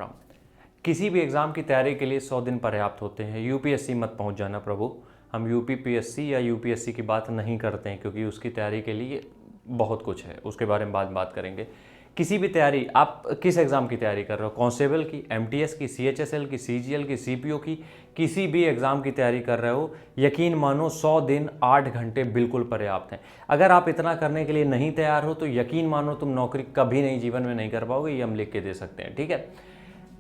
राम। किसी भी एग्ज़ाम की तैयारी के लिए 100 दिन पर्याप्त होते हैं। यूपीएससी मत पहुंच जाना प्रभु। हम यूपीपीएससी या यूपीएससी की बात नहीं करते हैं क्योंकि उसकी तैयारी के लिए बहुत कुछ है, उसके बारे में बाद में बात करेंगे। किसी भी तैयारी, आप किस एग्ज़ाम की तैयारी कर रहे हो, कांस्टेबल की, एमटीएस की, सीएचएसएल की, सीजीएल की, सीपीओ की, किसी भी एग्ज़ाम की तैयारी कर रहे हो, यकीन मानो 100 दिन 8 घंटे बिल्कुल पर्याप्त हैं। अगर आप इतना करने के लिए नहीं तैयार हो तो यकीन मानो तुम नौकरी कभी नहीं जीवन में नहीं कर पाओगे, ये हम लिख के दे सकते हैं। ठीक है,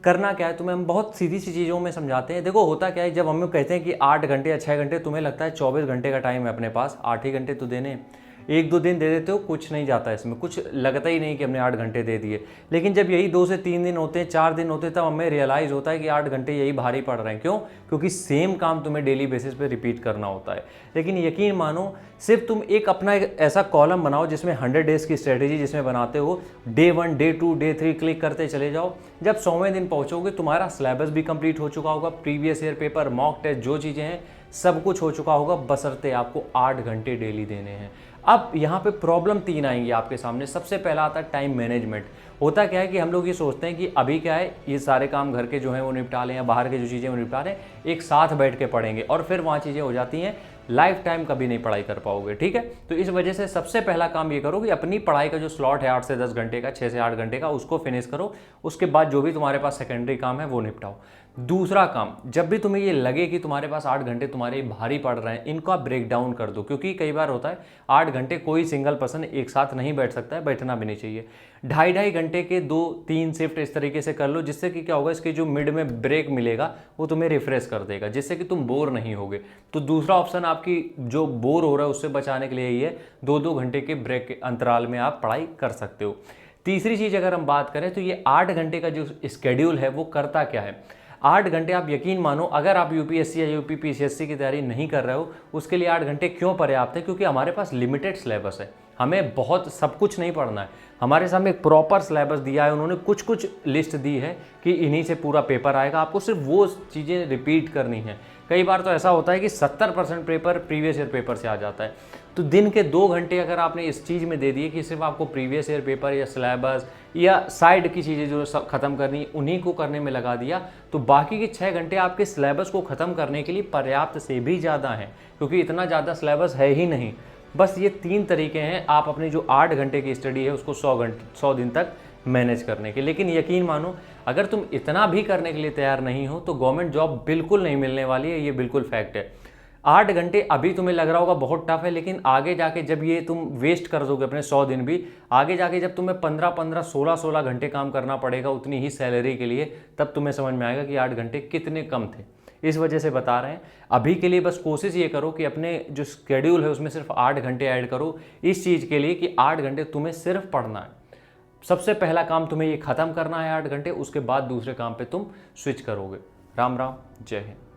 करना क्या है, तुम्हें हम बहुत सीधी सी चीज़ों में समझाते हैं। देखो होता क्या है, जब हम लोग कहते हैं कि 8 घंटे या 6 घंटे, तुम्हें लगता है 24 घंटे का टाइम है अपने पास, 8 ही घंटे तो देने हैं। 1-2 दिन दे देते हो, कुछ नहीं जाता इसमें, कुछ लगता ही नहीं कि हमने 8 घंटे दे दिए। लेकिन जब यही 2 से 3 दिन होते हैं, 4 दिन होते हैं, तब हमें रियलाइज़ होता है कि 8 घंटे यही भारी पड़ रहे हैं। क्यों? क्योंकि सेम काम तुम्हें डेली बेसिस पे रिपीट करना होता है। लेकिन यकीन मानो, सिर्फ तुम एक अपना एक ऐसा कॉलम बनाओ जिसमें 100 डेज़ की स्ट्रेटेजी जिसमें बनाते हो, डे 1, डे 2, डे 3 क्लिक करते चले जाओ। जब 100वें दिन पहुंचोगे, तुम्हारा सिलेबस भी कंप्लीट हो चुका होगा, previous year paper, mock test, जो चीज़ें हैं सब कुछ हो चुका होगा, बशर्ते आपको 8 घंटे डेली देने हैं। अब यहाँ पे प्रॉब्लम 3 आएंगी आपके सामने। सबसे पहला आता है टाइम मैनेजमेंट। होता क्या है कि हम लोग ये सोचते हैं कि अभी क्या है, ये सारे काम घर के जो हैं वो निपटा लें या बाहर के जो चीज़ें वो निपटा लें, एक साथ बैठ के पढ़ेंगे और फिर वहाँ चीज़ें हो जाती हैं, लाइफ टाइम कभी नहीं पढ़ाई कर पाओगे। ठीक है, तो इस वजह से सबसे पहला काम ये करो कि अपनी पढ़ाई का जो स्लॉट है 8 से 10 घंटे का, 6 से 8 घंटे का, उसको फिनिश करो। उसके बाद जो भी तुम्हारे पास सेकेंडरी काम है वो निपटाओ। दूसरा काम, जब भी तुम्हें ये लगे कि तुम्हारे पास 8 घंटे तुम्हारे भारी पड़ रहे हैं, इनको आप ब्रेक डाउन कर दो। क्योंकि कई बार होता है 8 घंटे कोई सिंगल पर्सन एक साथ नहीं बैठ सकता है, बैठना भी नहीं चाहिए। 2.5 घंटे के 2-3 शिफ्ट इस तरीके से कर लो, जिससे कि क्या होगा, इसके जो मिड में ब्रेक मिलेगा वो तुम्हें रिफ्रेश कर देगा, जिससे कि तुम बोर नहीं होगे। तो दूसरा ऑप्शन आपकी जो बोर हो रहा है उससे बचाने के लिए यही है, 2-2 घंटे के ब्रेक के अंतराल में आप पढ़ाई कर सकते हो। तीसरी चीज़ अगर हम बात करें तो ये 8 घंटे का जो स्केड्यूल है वो करता क्या है। 8 घंटे, आप यकीन मानो, अगर आप यूपीएससी या यूपीपीसीएससी की तैयारी नहीं कर रहे हो, उसके लिए 8 घंटे क्यों पर्याप्त है? क्योंकि हमारे पास लिमिटेड सिलेबस है, हमें बहुत सब कुछ नहीं पढ़ना है। हमारे सामने एक प्रॉपर सिलेबस दिया है, उन्होंने कुछ कुछ लिस्ट दी है कि इन्हीं से पूरा पेपर आएगा, आपको सिर्फ वो चीज़ें रिपीट करनी है। कई बार तो ऐसा होता है कि 70% पेपर प्रीवियस ईयर पेपर से आ जाता है। तो दिन के 2 घंटे अगर आपने इस चीज़ में दे दिए कि सिर्फ आपको प्रीवियस ईयर पेपर या सिलेबस या साइड की चीज़ें जो सब खत्म करनी, उन्हीं को करने में लगा दिया, तो बाकी के 6 घंटे आपके सिलेबस को ख़त्म करने के लिए पर्याप्त से भी ज़्यादा हैं, क्योंकि इतना ज़्यादा सिलेबस है ही नहीं। बस ये 3 तरीके हैं आप अपनी जो 8 घंटे की स्टडी है उसको 100 दिन तक मैनेज करने के। लेकिन यकीन मानो, अगर तुम इतना भी करने के लिए तैयार नहीं हो तो गवर्नमेंट जॉब बिल्कुल नहीं मिलने वाली है, ये बिल्कुल फैक्ट है। 8 घंटे अभी तुम्हें लग रहा होगा बहुत टफ है, लेकिन आगे जाके जब ये तुम वेस्ट कर दोगे अपने 100 दिन भी, आगे जाके जब तुम्हें 15-15, 16-16 घंटे काम करना पड़ेगा उतनी ही सैलरी के लिए, तब तुम्हें समझ में आएगा कि 8 घंटे कितने कम थे। इस वजह से बता रहे हैं, अभी के लिए बस कोशिश ये करो कि अपने जो स्केड्यूल है उसमें सिर्फ 8 घंटे ऐड करो, इस चीज़ के लिए कि 8 घंटे तुम्हें सिर्फ पढ़ना है। सबसे पहला काम तुम्हें ये ख़त्म करना है 8 घंटे, उसके बाद दूसरे काम पे तुम स्विच करोगे। राम राम, जय हिंद।